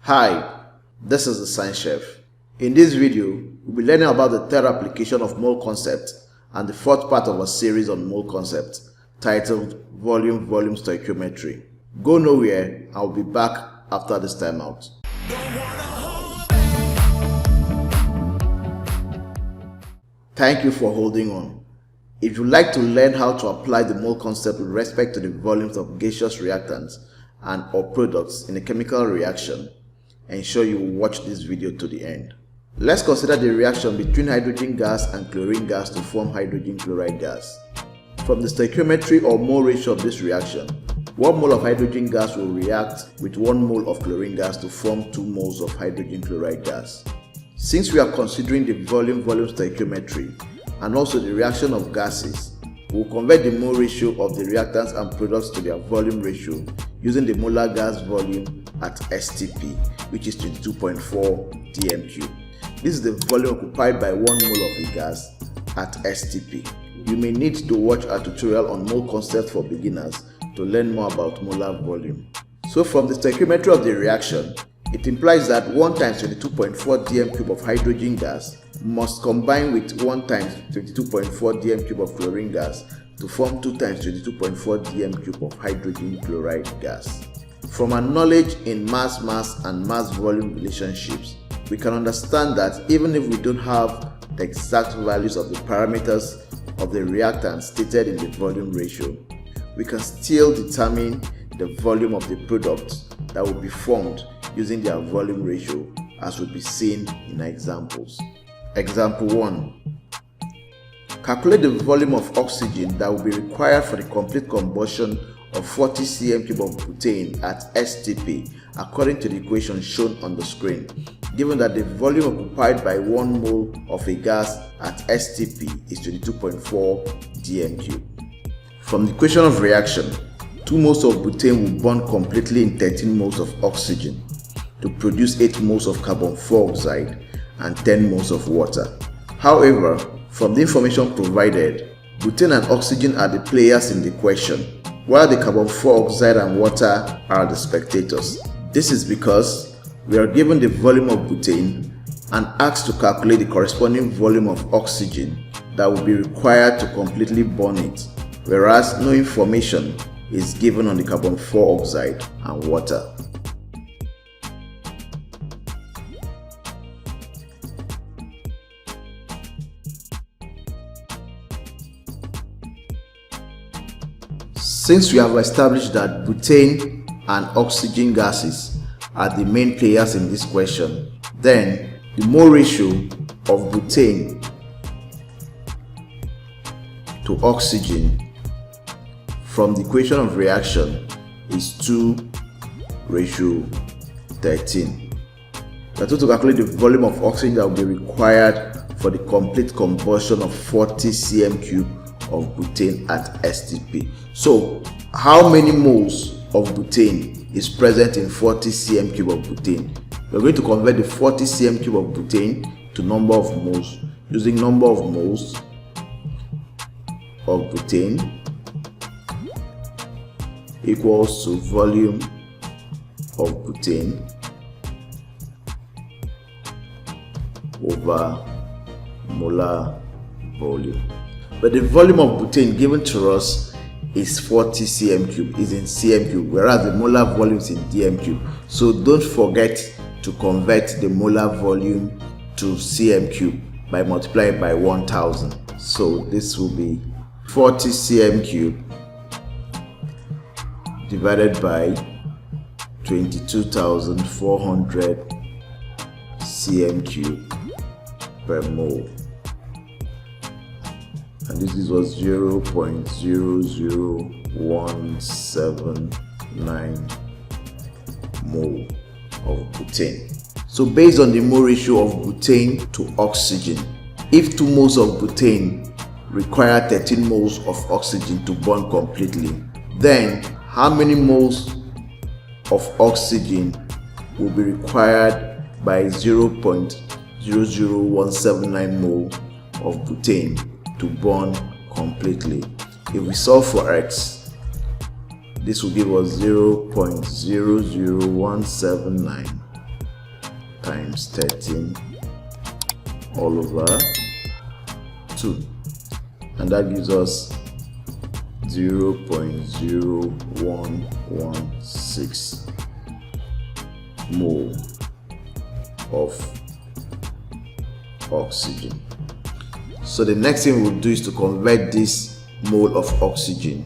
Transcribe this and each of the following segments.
Hi, this is the Science Chef. In this video, we'll be learning about the third application of mole concept and the fourth part of a series on mole concept titled Volume Stoichiometry. Go nowhere, I'll be back after this timeout. Thank you for holding on. If you'd like to learn how to apply the mole concept with respect to the volumes of gaseous reactants and or products in a chemical reaction, ensure you watch this video to the end. Let's consider the reaction between hydrogen gas and chlorine gas to form hydrogen chloride gas. From the stoichiometry or mole ratio of this reaction, 1 mole of hydrogen gas will react with 1 mole of chlorine gas to form 2 moles of hydrogen chloride gas. Since we are considering the volume stoichiometry and also the reaction of gases, we will convert the mole ratio of the reactants and products to their volume ratio using the molar gas volume at STP, which is 22.4 dm³. This is the volume occupied by 1 mole of the gas at STP. You may need to watch a tutorial on mole concept for beginners to learn more about molar volume. So from the stoichiometry of the reaction, it implies that 1 times 22.4 dm³ of hydrogen gas must combine with 1 times 22.4 dm³ of chlorine gas to form 2 times 22.4 dm³ of hydrogen chloride gas. From our knowledge in mass and mass-volume relationships, we can understand that even if we don't have the exact values of the parameters of the reactant stated in the volume ratio, we can still determine the volume of the product that will be formed using their volume ratio, as will be seen in our examples. Example 1. Calculate the volume of oxygen that will be required for the complete combustion of 40 cm³ of butane at STP according to the equation shown on the screen, given that the volume occupied by 1 mole of a gas at STP is 22.4 dm³. From the equation of reaction, 2 moles of butane will bond completely in 13 moles of oxygen to produce 8 moles of carbon dioxide and 10 moles of water. However, from the information provided, butane and oxygen are the players in the question, while the carbon dioxide and water are the spectators. This is because we are given the volume of butane and asked to calculate the corresponding volume of oxygen that will be required to completely burn it, whereas no information is given on the carbon dioxide and water. Since we have established that butane and oxygen gases are the main players in this question, then the mole ratio of butane to oxygen from the equation of reaction is 2:13. We are told to calculate the volume of oxygen that will be required for the complete combustion of 40 cm³ of butane at STP. So, how many moles of butane is present in 40 cm³ of butane? We are going to convert the 40 cm³ of butane to number of moles using number of moles of butane equals to volume of butane over molar volume. But the volume of butane given to us is 40 cm³, is in cm³, whereas the molar volume is in dm³. So don't forget to convert the molar volume to cm³ by multiplying by 1000. So this will be 40 cm³ divided by 22,400 cm³ per mole. And this was 0.00179 mole of butane. So based on the mole ratio of butane to oxygen, if 2 moles of butane require 13 moles of oxygen to burn completely, then how many moles of oxygen will be required by 0.00179 mole of butane to burn completely? If we solve for x, this will give us 0.00179 times 13 all over 2, and that gives us 0.0116 mole of oxygen. So the next thing we'll do is to convert this mole of oxygen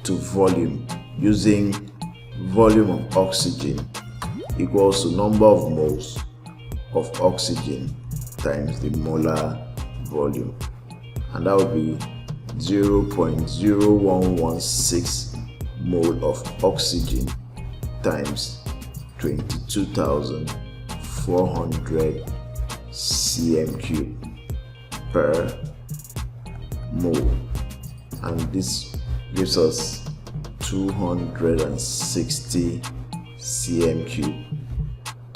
to volume using volume of oxygen equals to number of moles of oxygen times the molar volume, and that will be 0.0116 mole of oxygen times 22,400 cm³ per mole, and this gives us 260 cm³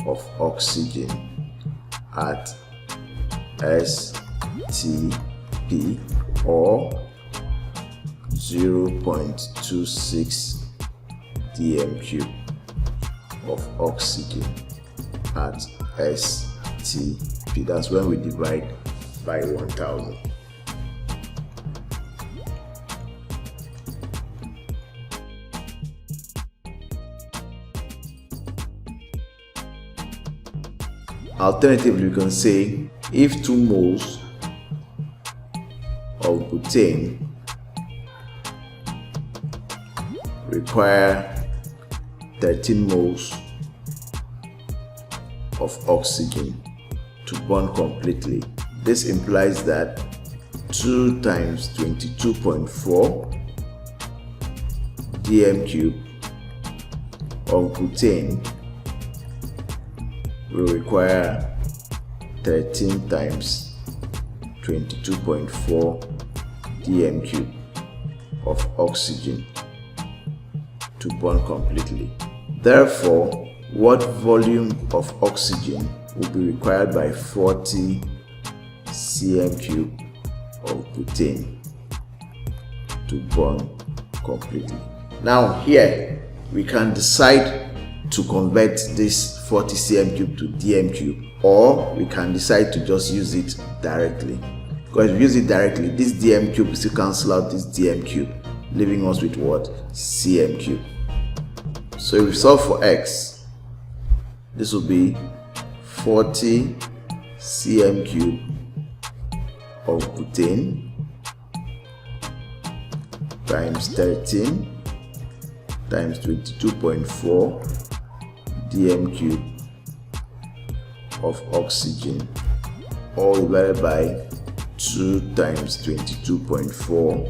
of oxygen at STP, or 0.26 dm³ of oxygen at STP. That's when we divide by 1000. Alternatively, we can say if 2 moles of butane require 13 moles of oxygen to burn completely, this implies that 2 times 22.4 dm³ of butane will require 13 times 22.4 dm³ of oxygen to burn completely. Therefore, what volume of oxygen will be required by 40 cm³ of butane to burn completely? Now here we can decide to convert this 40 cm³ to dm³, or we can decide to just use it directly. Because if we use it directly, this dm³ will still cancel out this dm³, leaving us with what? cm³. So if we solve for x, this will be 40 cm³ of butane times 13 times 22.4 dm³ of oxygen, all divided by 2 times 22.4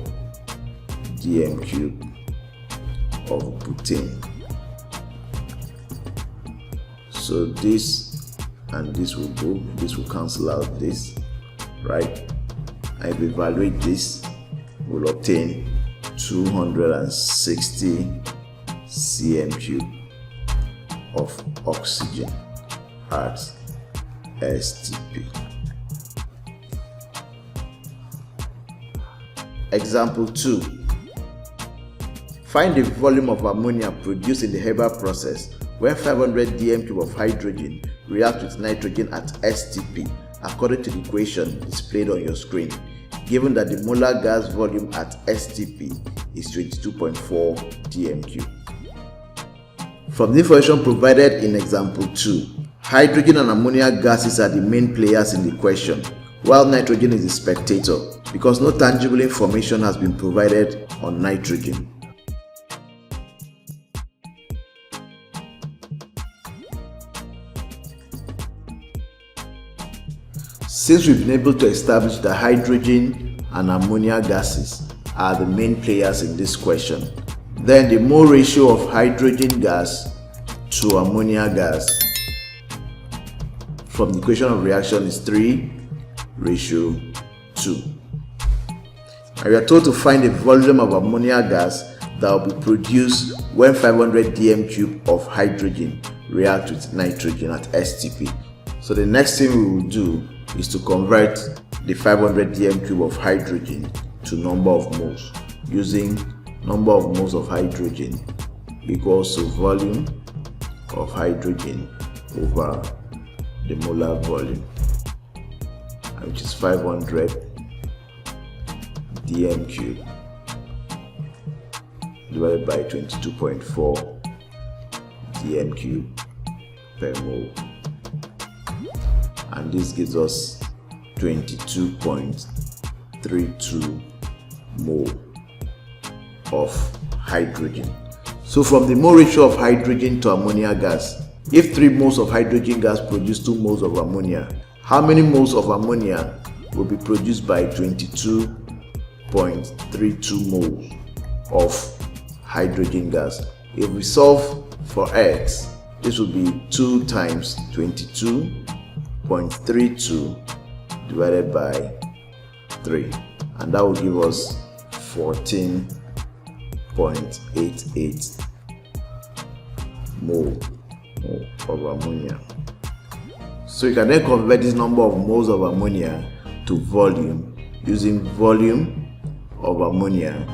dm³ of butane. So this and this will go, this will cancel out this, right? And if we evaluate this, we'll obtain 260 cm³ of oxygen at STP. Example 2. Find the volume of ammonia produced in the Haber process when 500 dm³ of hydrogen reacts with nitrogen at STP according to the equation displayed on your screen, given that the molar gas volume at STP is 22.4 dm³. From the information provided in example 2, hydrogen and ammonia gases are the main players in the question, while nitrogen is the spectator, because no tangible information has been provided on nitrogen. Since we've been able to establish that hydrogen and ammonia gases are the main players in this question, then the mole ratio of hydrogen gas to ammonia gas from the equation of reaction is 3:2. And we are told to find the volume of ammonia gas that will be produced when 500 dm³ of hydrogen react with nitrogen at STP. So the next thing we will do is to convert the 500 dm³ of hydrogen to number of moles using number of moles of hydrogen equals to volume of hydrogen over the molar volume, which is 500 dm cube divided by 22.4 dm cube per mole, and this gives us 22.32 mole of hydrogen. So from the mole ratio of hydrogen to ammonia gas, if 3 moles of hydrogen gas produce 2 moles of ammonia, how many moles of ammonia will be produced by 22.32 moles of hydrogen gas? If we solve for X, this will be 2 times 22.32 divided by 3, and that will give us 14.88 mole of ammonia. So you can then convert this number of moles of ammonia to volume using volume of ammonia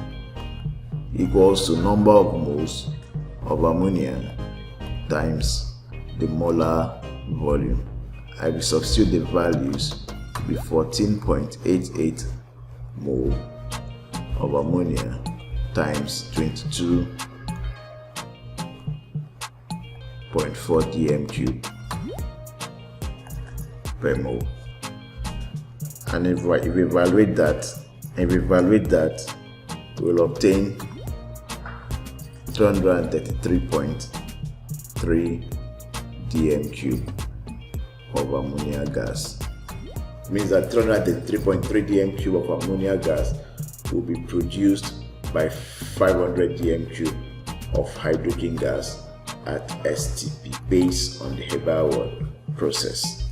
equals to number of moles of ammonia times the molar volume. I will substitute the values with 14.88 mole of ammonia times 22.4 dm cube per mole, and if we evaluate that, we'll obtain 333.3 dm cube of ammonia gas. It means that 333.3 dm cube of ammonia gas will be produced by 500 dm cube of hydrogen gas at STP based on the Haber process.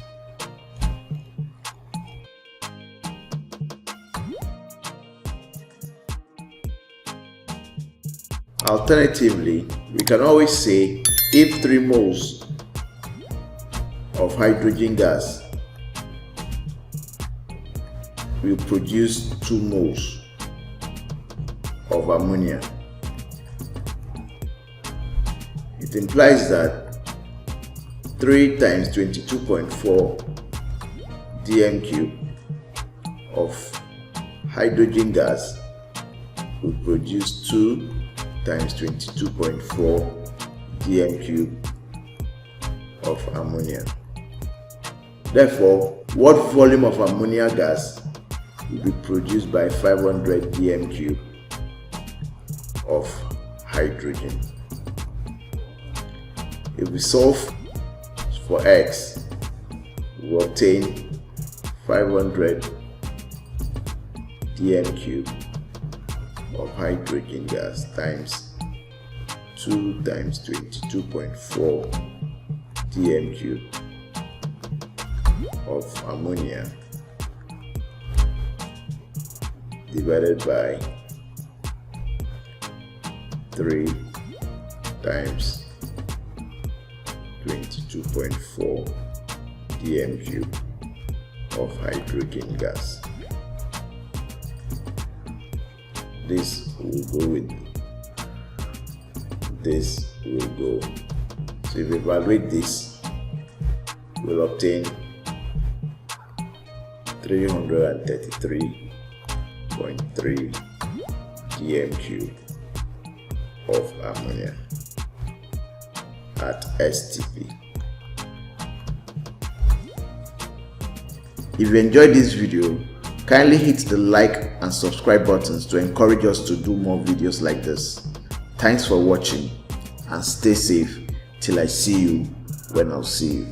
Alternatively, we can always say if 3 moles of hydrogen gas will produce 2 moles of ammonia, it implies that 3 times 22.4 dm cube of hydrogen gas will produce 2 times 22.4 dm cube of ammonia. Therefore, what volume of ammonia gas will be produced by 500 dm cube of hydrogen? If we solve for X, we will obtain 500 dm cube of hydrogen gas times 2 times 22.4 dm cube of ammonia divided by 3 times 22.4 dm cube of hydrogen gas. This will go with this will go. So if we evaluate this, we'll obtain 333.3 dm cube of ammonia at STP. If you enjoyed this video, kindly hit the like and subscribe buttons to encourage us to do more videos like this. Thanks for watching and stay safe till I see you when I'll see you.